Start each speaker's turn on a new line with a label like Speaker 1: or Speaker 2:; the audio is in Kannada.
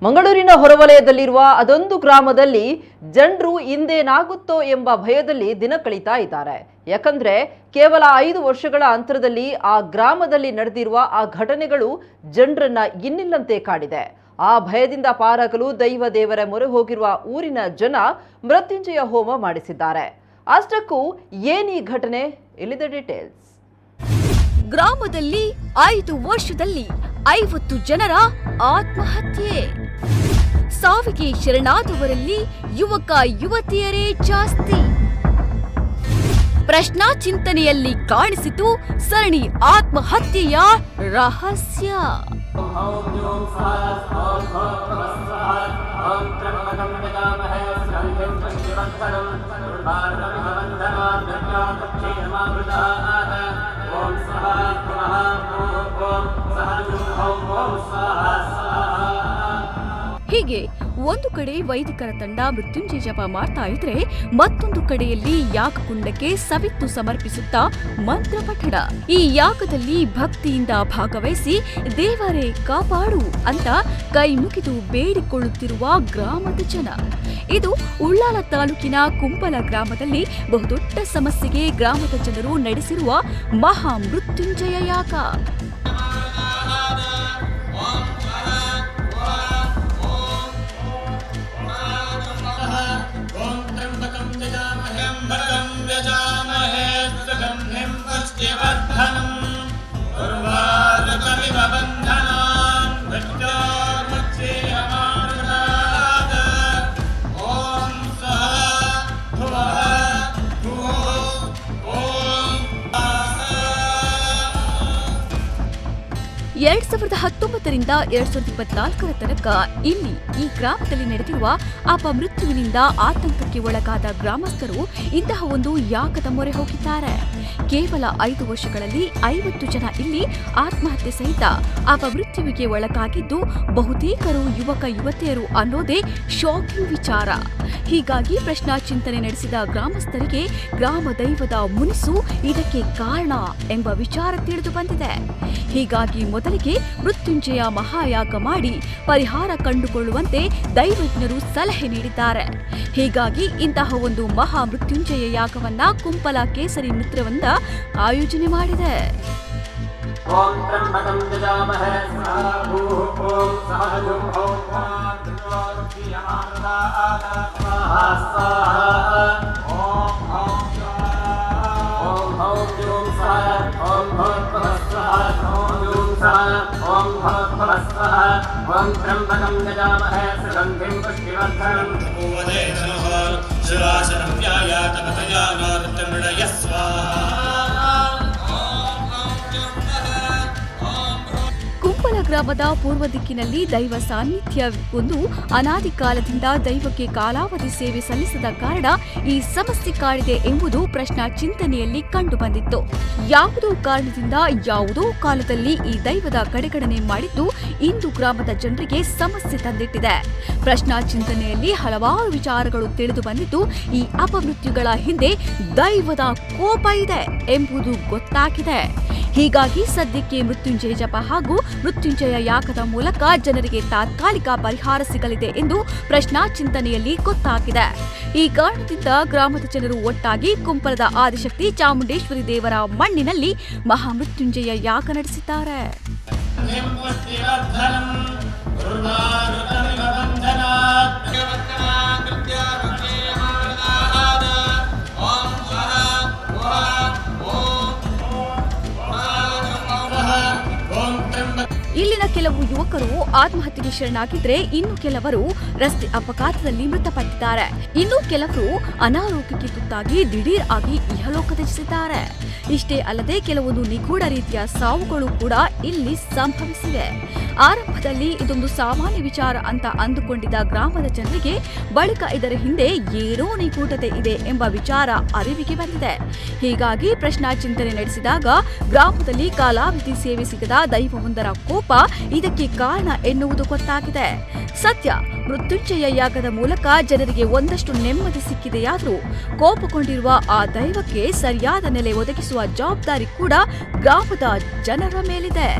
Speaker 1: ಮಂಗಳೂರಿನ ಹೊರವಲಯದಲ್ಲಿರುವ ಅದೊಂದು ಗ್ರಾಮದಲ್ಲಿ ಜನರು ಇಂದೇನಾಗುತ್ತೋ ಎಂಬ ಭಯದಲ್ಲಿ ದಿನ ಕಳೀತಾ ಇದ್ದಾರೆ. ಯಾಕಂದ್ರೆ ಕೇವಲ 5 ವರ್ಷಗಳ ಅಂತರದಲ್ಲಿ ಆ ಗ್ರಾಮದಲ್ಲಿ ನಡೆದಿರುವ ಆ ಘಟನೆಗಳು ಜನರನ್ನ ಇನ್ನಿಲ್ಲಂತೆ ಕಾಡಿದೆ. ಆ ಭಯದಿಂದ ಪಾರಾಗಲು ದೈವ ದೇವರ ಮೊರೆ ಹೋಗಿರುವ ಊರಿನ ಜನ ಮೃತ್ಯುಂಜಯ ಹೋಮ ಮಾಡಿಸಿದ್ದಾರೆ. ಅಷ್ಟಕ್ಕೂ ಏನಿ ಘಟನೆ, ಇಲ್ಲಿದೆ ಡೀಟೇಲ್ಸ್.
Speaker 2: ಗ್ರಾಮದಲ್ಲಿ 5 ವರ್ಷದಲ್ಲಿ 50 ಜನರ ಆತ್ಮಹತ್ಯೆ. ಸಾವಿಗೆ ಶರಣಾದವರಲ್ಲಿ ಯುವಕ ಯುವತಿಯರೇ ಜಾಸ್ತಿ. ಪ್ರಶ್ನಾ ಚಿಂತನೆಯಲ್ಲಿ ಕಾಣಿಸಿತು ಸರಣಿ ಆತ್ಮಹತ್ಯೆಯ ರಹಸ್ಯ. ಹೀಗೆ ಒಂದು ಕಡೆ ವೈದಿಕರ ತಂಡ ಮೃತ್ಯುಂಜಯ ಜಪ ಮಾಡ್ತಾ ಇದ್ರೆ, ಮತ್ತೊಂದು ಕಡೆಯಲ್ಲಿ ಯಾಗಕುಂಡಕ್ಕೆ ಸವಿತ್ತು ಸಮರ್ಪಿಸುತ್ತಾ ಮಂತ್ರ ಪಠಣ. ಈ ಯಾಗದಲ್ಲಿ ಭಕ್ತಿಯಿಂದ ಭಾಗವಹಿಸಿ ದೇವರೇ ಕಾಪಾಡು ಅಂತ ಕೈ ಮುಗಿದು ಬೇಡಿಕೊಳ್ಳುತ್ತಿರುವ ಗ್ರಾಮದ ಜನ. ಇದು ಉಳ್ಳಾಲ ತಾಲೂಕಿನ ಕುಂಪಲ ಗ್ರಾಮದಲ್ಲಿ ಬಹುದೊಡ್ಡ ಸಮಸ್ಯೆಗೆ ಗ್ರಾಮದ ಜನರು ನಡೆಸಿರುವ ಮಹಾ ಮೃತ್ಯುಂಜಯ ಯಾಗ. ಎರಡ್ 2019ರಿಂದ 2024 ತನಕ ಇಲ್ಲಿ ಈ ಗ್ರಾಮದಲ್ಲಿ ನಡೆದಿರುವ ಅಪಮೃತ್ಯುವಿನಿಂದ ಆತಂಕಕ್ಕೆ ಒಳಗಾದ ಗ್ರಾಮಸ್ಥರು ಇಂತಹ ಒಂದು ಯಾಗದ ಮೊರೆ ಹೋಗಿದ್ದಾರೆ. ಕೇವಲ 5 ವರ್ಷಗಳಲ್ಲಿ 50 ಜನ ಇಲ್ಲಿ ಆತ್ಮಹತ್ಯೆ ಸಹಿತ ಅಪಮೃತ್ಯುವಿಗೆ ಒಳಗಾಗಿದ್ದು ಬಹುತೇಕರು ಯುವಕ ಯುವತಿಯರು ಅನ್ನೋದೇ ಶಾಕಿಂಗ್ ವಿಚಾರ. ಹೀಗಾಗಿ ಪ್ರಶ್ನಾ ಚಿಂತನೆ ನಡೆಸಿದ ಗ್ರಾಮಸ್ಥರಿಗೆ ಗ್ರಾಮ ದೈವದ ಮುನಿಸು ಇದಕ್ಕೆ ಕಾರಣ ಎಂಬ ವಿಚಾರ ತಿಳಿದು ಬಂದಿದೆ. ಹೀಗಾಗಿ ಮೊದಲಿಗೆ ಮೃತ್ಯುಂಜಯ ಮಹಾಯಾಗ ಮಾಡಿ ಪರಿಹಾರ ಕಂಡುಕೊಳ್ಳುವಂತೆ ದೈವಜ್ಞರು ಸಲಹೆ ನೀಡಿದ್ದಾರೆ. ಹೀಗಾಗಿ ಇಂತಹ ಒಂದು ಮಹಾ ಮೃತ್ಯುಂಜಯ ಯಾಗವನ್ನ ಕುಂಪಲ ಕೇಸರಿ ಮಿತ್ರವೃಂದ ಆಯೋಜನೆ ಮಾಡಿದೆ. ಕುಂಪಲ ಗ್ರಾಮದ ಪೂರ್ವ ದಿಕ್ಕಿನಲ್ಲಿ ದೈವ ಸಾನ್ನಿಧ್ಯವೊಂದು ಅನಾದಿ ಕಾಲದಿಂದ ದೈವಕ್ಕೆ ಕಾಲಾವಧಿ ಸೇವೆ ಸಲ್ಲಿಸದ ಕಾರಣ ಈ ಸಮಸ್ಯೆ ಕಾಡಿದೆ ಎಂಬುದು ಪ್ರಶ್ನಾ ಚಿಂತನೆಯಲ್ಲಿ ಕಂಡುಬಂದಿತ್ತು. ಯಾವುದೋ ಕಾರಣದಿಂದ ಯಾವುದೋ ಕಾಲದಲ್ಲಿ ಈ ದೈವದ ಕಡೆಗಣನೆ ಮಾಡಿದ್ದು ಇಂದು ಗ್ರಾಮದ ಜನರಿಗೆ ಸಮಸ್ಯೆ ತಂದಿಟ್ಟಿದೆ. ಪ್ರಶ್ನಾ ಚಿಂತನೆಯಲ್ಲಿ ಹಲವಾರು ವಿಚಾರಗಳು ತಿಳಿದು ಬಂದಿದ್ದು ಈ ಅಪಮೃತ್ಯುಗಳ ಹಿಂದೆ ದೈವದ ಕೋಪ ಇದೆ ಎಂಬುದು ಗೊತ್ತಾಗಿದೆ. ಹೀಗಾಗಿ ಸದ್ಯಕ್ಕೆ ಮೃತ್ಯುಂಜಯ ಜಪ ಹಾಗೂ ಮೃತ್ಯುಂಜಯ ಯಾಗದ ಮೂಲಕ ಜನರಿಗೆ ತಾತ್ಕಾಲಿಕ ಪರಿಹಾರ ಸಿಗಲಿದೆ ಎಂದು ಪ್ರಶ್ನಾ ಚಿಂತನೆಯಲ್ಲಿ ಗೊತ್ತಾಗಿದೆ. ಈ ಕಾರಣದಿಂದ ಗ್ರಾಮದ ಜನರು ಒಟ್ಟಾಗಿ ಕುಂಪಲದ ಆದಿಶಕ್ತಿ ಚಾಮುಂಡೇಶ್ವರಿ ದೇವರ ಮಣ್ಣಿನಲ್ಲಿ ಮಹಾಮೃತ್ಯುಂಜಯ ಯಾಗ ನಡೆಸಿದ್ದಾರೆ. ಇಲ್ಲಿನ ಕೆಲವು ಯುವಕರು ಆತ್ಮಹತ್ಯೆಗೆ ಶರಣಾಗಿದ್ರೆ, ಇನ್ನು ಕೆಲವರು ರಸ್ತೆ ಅಪಘಾತದಲ್ಲಿ ಮೃತಪಟ್ಟಿದ್ದಾರೆ. ಇನ್ನು ಕೆಲವರು ಅನಾರೋಗ್ಯಕ್ಕೆ ತುತ್ತಾಗಿ ದಿಢೀರ್ ಆಗಿ ಇಹಲೋಕ ತ್ಯಜಿಸಿದ್ದಾರೆ. ಇಷ್ಟೇ ಅಲ್ಲದೆ ಕೆಲವೊಂದು ನಿಗೂಢ ರೀತಿಯ ಸಾವುಗಳು ಕೂಡ ಇಲ್ಲಿ ಸಂಭವಿಸಿವೆ. ಆರಂಭದಲ್ಲಿ ಇದೊಂದು ಸಾಮಾನ್ಯ ವಿಚಾರ ಅಂತ ಅಂದುಕೊಂಡಿದ್ದ ಗ್ರಾಮದ ಜನರಿಗೆ ಬಳಿಕ ಇದರ ಹಿಂದೆ ಏನೋ ನಿಗೂಢತೆ ಇದೆ ಎಂಬ ವಿಚಾರ ಅರಿವಿಗೆ ಬಂದಿದೆ. ಹೀಗಾಗಿ ಪ್ರಶ್ನಾ ಚಿಂತನೆ ನಡೆಸಿದಾಗ ಗ್ರಾಮದಲ್ಲಿ ಕಾಲಾವಧಿ ಸೇವೆ ಸಿಗದ ದೈವವೊಂದರ ಕೋಪ ಇದಕ್ಕೆ ಕಾರಣ ಎನ್ನುವುದು ಗೊತ್ತಾಗಿದೆ. ಸದ್ಯ ಮೃತ್ಯುಂಜಯ ಯಾಗದ ಮೂಲಕ ಜನರಿಗೆ ಒಂದಷ್ಟು ನೆಮ್ಮದಿ ಸಿಕ್ಕಿದೆಯಾದರೂ ಕೋಪಗೊಂಡಿರುವ ಆ ದೈವಕ್ಕೆ ಸರಿಯಾದ ನೆಲೆ ಒದಗಿಸುವ ಜವಾಬ್ದಾರಿ ಕೂಡ ಗ್ರಾಮದ ಜನರ ಮೇಲಿದೆ.